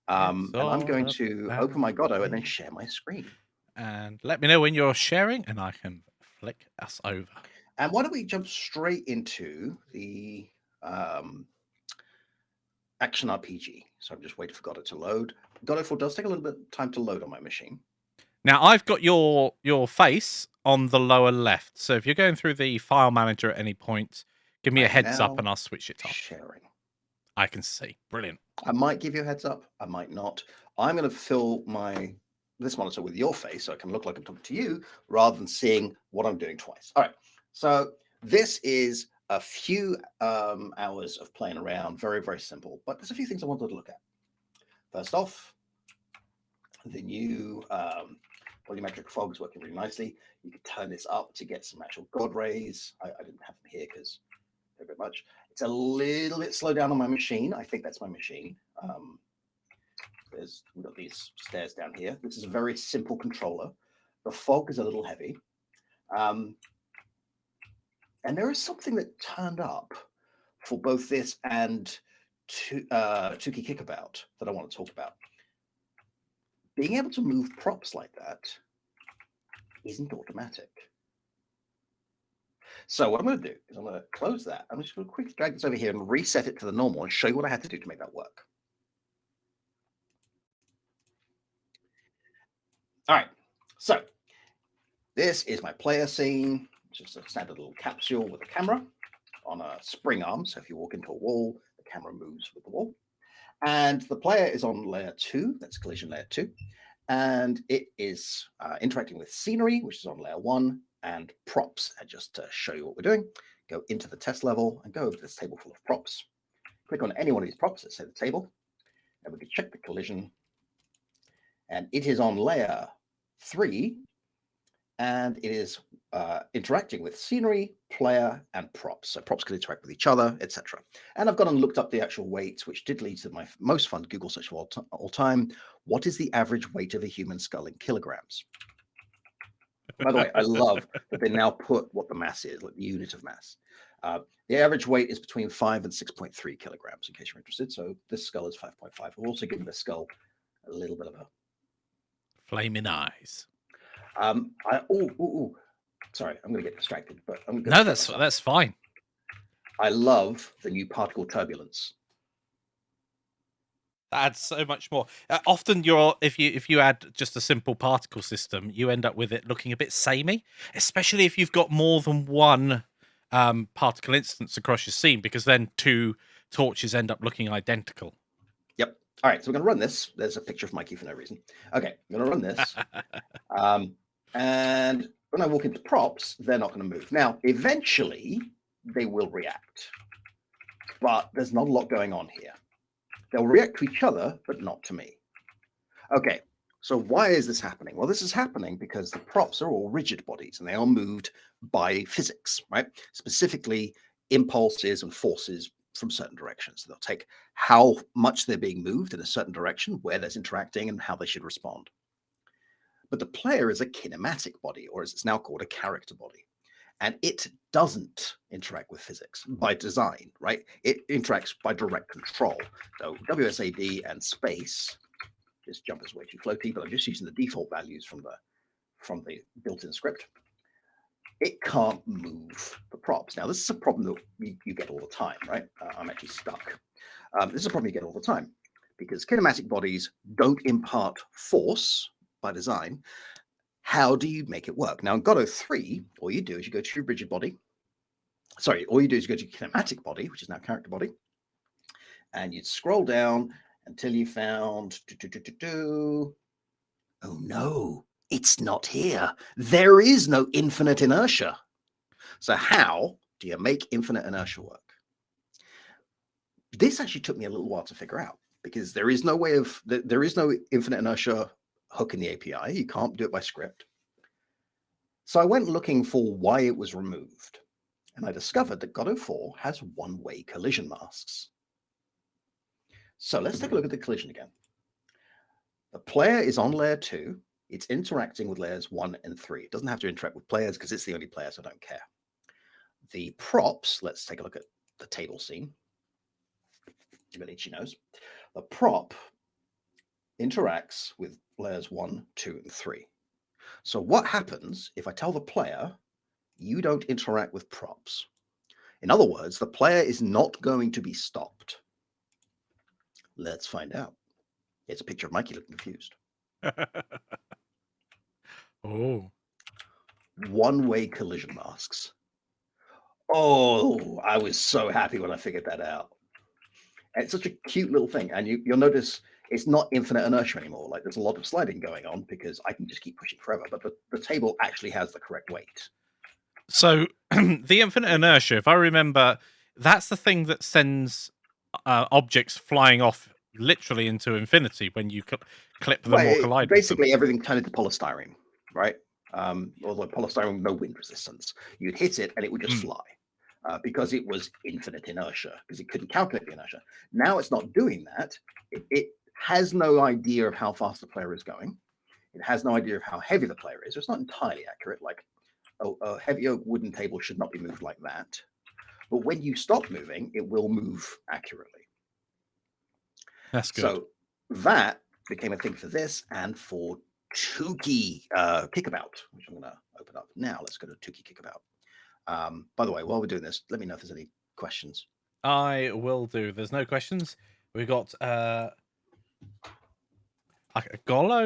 It's And I'm all going to open about my Godot and then me. share my screen. And let me know when you're sharing, and I can flick us over. And why don't we jump straight into the action RPG? So I'm just waiting for Godot to load. Godot 4 does take a little bit of time to load on my machine. Now I've got your face on the lower left. So if you're going through the file manager at any point, give me I a am heads up now and I'll switch it off. sharing. I can see. Brilliant. I might give you a heads up. I might not. I'm going to fill this monitor with your face so I can look like I'm talking to you rather than seeing what I'm doing twice. All right. So this is a few hours of playing around. Very, very simple. But there's a few things I wanted to look at. First off, the new volumetric fog is working really nicely. You can turn this up to get some actual God rays. I didn't have them here because they're a bit much. It's a little bit slow down on my machine. I think that's my machine. We've got these stairs down here. This is a very simple controller. The fog is a little heavy. And there is something that turned up for both this and Toucy Kickabout that I want to talk about. Being able to move props like that isn't automatic. So what I'm going to do is I'm going to close that. I'm just going to quickly drag this over here and reset it to the normal and show you what I had to do to make that work. All right, so this is my player scene, just a standard little capsule with a camera on a spring arm. So if you walk into a wall, the camera moves with the wall. And the player is on layer 2, that's collision layer 2. And it is interacting with scenery, which is on layer 1, and props. And just to show you what we're doing, go into the test level and go over this table full of props. Click on any one of these props, let's say the table, and we can check the collision. And it is on layer 3, and it is interacting with scenery, player, and props. So props can interact with each other, etc. And I've gone and looked up the actual weights, which did lead to my most fun Google search of all time. What is the average weight of a human skull in kilograms? By the way, I love that they now put what the mass is, like the unit of mass. The average weight is between 5 and 6.3 kilograms, in case you're interested. So this skull is 5.5. We'll also give the skull a little bit of a Flaming eyes. Sorry, I'm going to get distracted, but I'm going to No, distract myself. that's fine. I love the new particle turbulence. That adds so much more. Often, if you add just a simple particle system, you end up with it looking a bit samey, especially if you've got more than one particle instance across your scene, because then two torches end up looking identical. Yep. All right, so we're going to run this. There's a picture of Mikey for no reason. Okay, I'm going to run this. And when I walk into props, they're not going to move. Now, eventually, they will react. But there's not a lot going on here. They'll react to each other, but not to me. Okay, so why is this happening? Well, this is happening because the props are all rigid bodies and they are moved by physics, right? Specifically, impulses and forces from certain directions. So they'll take how much they're being moved in a certain direction, where there's interacting, and how they should respond. But the player is a kinematic body, or as it's now called, a character body. And it doesn't interact with physics by design, right? It interacts by direct control. So WSAD and space, this jump is way too floaty, but I'm just using the default values from the built-in script. It can't move the props. Now, this is a problem that you get all the time, right? I'm actually stuck. This is a problem you get all the time because kinematic bodies don't impart force by design. How do you make it work? Now, in Godot 3, all you do is you go to your rigid body. Sorry, all you do is you go to your kinematic body, which is now character body, and you'd scroll down until you found. Oh no, it's not here. There is no infinite inertia. So how do you make infinite inertia work? This actually took me a little while to figure out because there is no infinite inertia hook in the API. You can't do it by script. So I went looking for why it was removed, and I discovered that Godot 4 has one-way collision masks. So let's take a look at the collision again. The player is on layer 2. It's interacting with layers 1 and 3. It doesn't have to interact with players because it's the only player, so I don't care. The props, let's take a look at the table scene. Give it itchy nose. The prop interacts with players 1, 2, and 3. So what happens if I tell the player, you don't interact with props? In other words, the player is not going to be stopped. Let's find out. It's a picture of Mikey looking confused. Oh. One-way collision masks. Oh, I was so happy when I figured that out. It's such a cute little thing. And you'll notice it's not infinite inertia anymore. Like there's a lot of sliding going on because I can just keep pushing forever, but the table actually has the correct weight. So the infinite inertia, if I remember, that's the thing that sends objects flying off literally into infinity when you clip them or collide with them. Basically, everything turned into polystyrene, right? Although polystyrene, no wind resistance. You'd hit it and it would just fly because it was infinite inertia, because it couldn't calculate the inertia. Now it's not doing that. It has no idea of how fast the player is going. It has no idea of how heavy the player is. So it's not entirely accurate. Like a heavier wooden table should not be moved like that. But when you stop moving, it will move accurately. That's good. So that became a thing for this and for Toucy Kickabout, which I'm going to open up now. Let's go to Toucy Kickabout. By the way, while we're doing this, let me know if there's any questions. I will do. There's no questions. We got Golo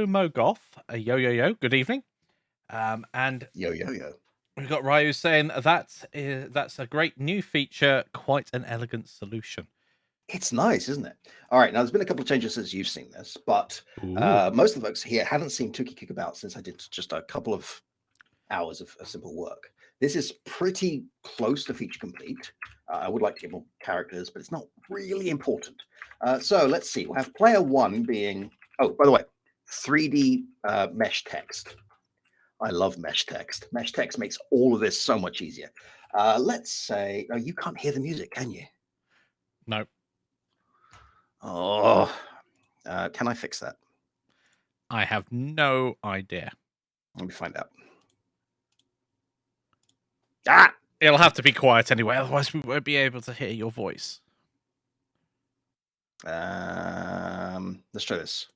Mogoth, a yo. Good evening. And Yo. We've got Ryu saying that's a great new feature, quite an elegant solution. It's nice, isn't it? All right, now there's been a couple of changes since you've seen this, but most of the folks here haven't seen Toucy Kickabout since I did just a couple of hours of simple work. This is pretty close to feature complete. I would like to get more characters, but it's not really important. So let's see. We'll have player 1 being, oh, by the way, 3D mesh text. I love mesh text. Mesh text makes all of this so much easier. Let's say, oh, you can't hear the music, can you? No. Oh, can I fix that? I have no idea. Let me find out. It'll have to be quiet anyway, otherwise we won't be able to hear your voice. Let's try this.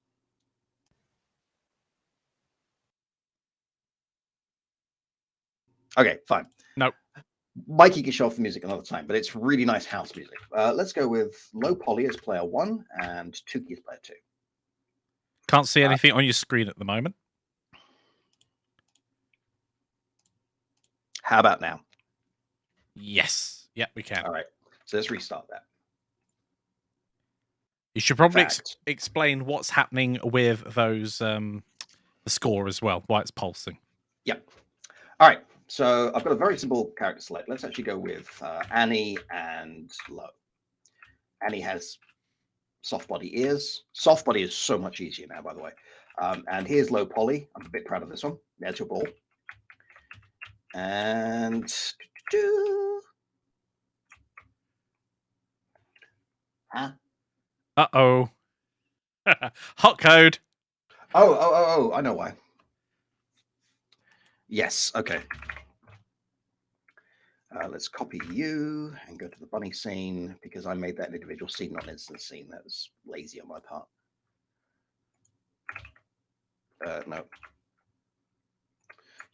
Okay, fine. Nope. Mikey can show off the music another time, but it's really nice house music. Let's go with low poly as player 1 and Toucy as player 2. Can't see anything on your screen at the moment. How about now? Yes. Yeah, we can. All right. So let's restart that. You should probably explain what's happening with those the score as well, why it's pulsing. Yep. All right. So I've got a very simple character select. Let's actually go with Annie and low. Annie has soft body ears. Soft body is so much easier now, by the way. And here's low poly. I'm a bit proud of this one. There's your ball. And Uh-oh. Hot code. Oh, I know why. Yes, okay. Let's copy you and go to the bunny scene because I made that an individual scene, not an instance scene. That was lazy on my part. No. Let's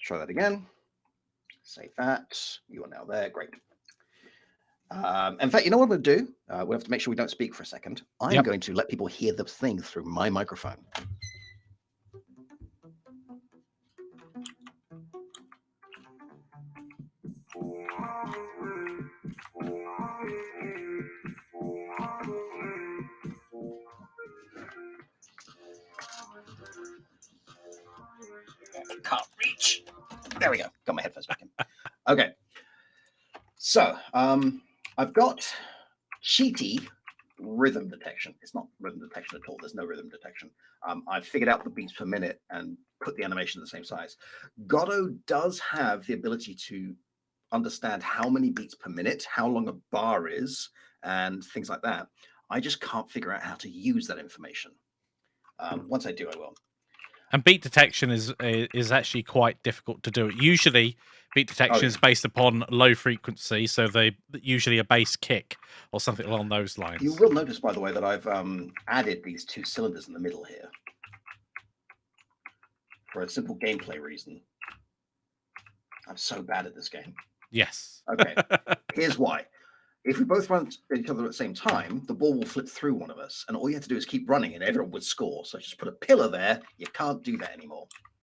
try that again. Save that. You are now there. Great. In fact, you know what I'm going to do? We have to make sure we don't speak for a second. I'm going to let people hear the thing through my microphone. I can't reach. There we go. Got my headphones back in. Okay. So I've got cheaty rhythm detection. It's not rhythm detection at all. There's no rhythm detection. I've figured out the beats per minute and put the animation the same size. Godot does have the ability to understand how many beats per minute, how long a bar is, and things like that. I just can't figure out how to use that information. Once I do, I will. And beat detection is actually quite difficult to do. Usually, beat detection is based upon low frequency, so they usually a bass kick or something along those lines. You will notice, by the way, that I've added these two cylinders in the middle here. for a simple gameplay reason. I'm so bad at this game. Yes. Okay, here's why. If we both run at each other at the same time, the ball will flip through one of us, and all you have to do is keep running, and everyone would score. So just put a pillar there. You can't do that anymore.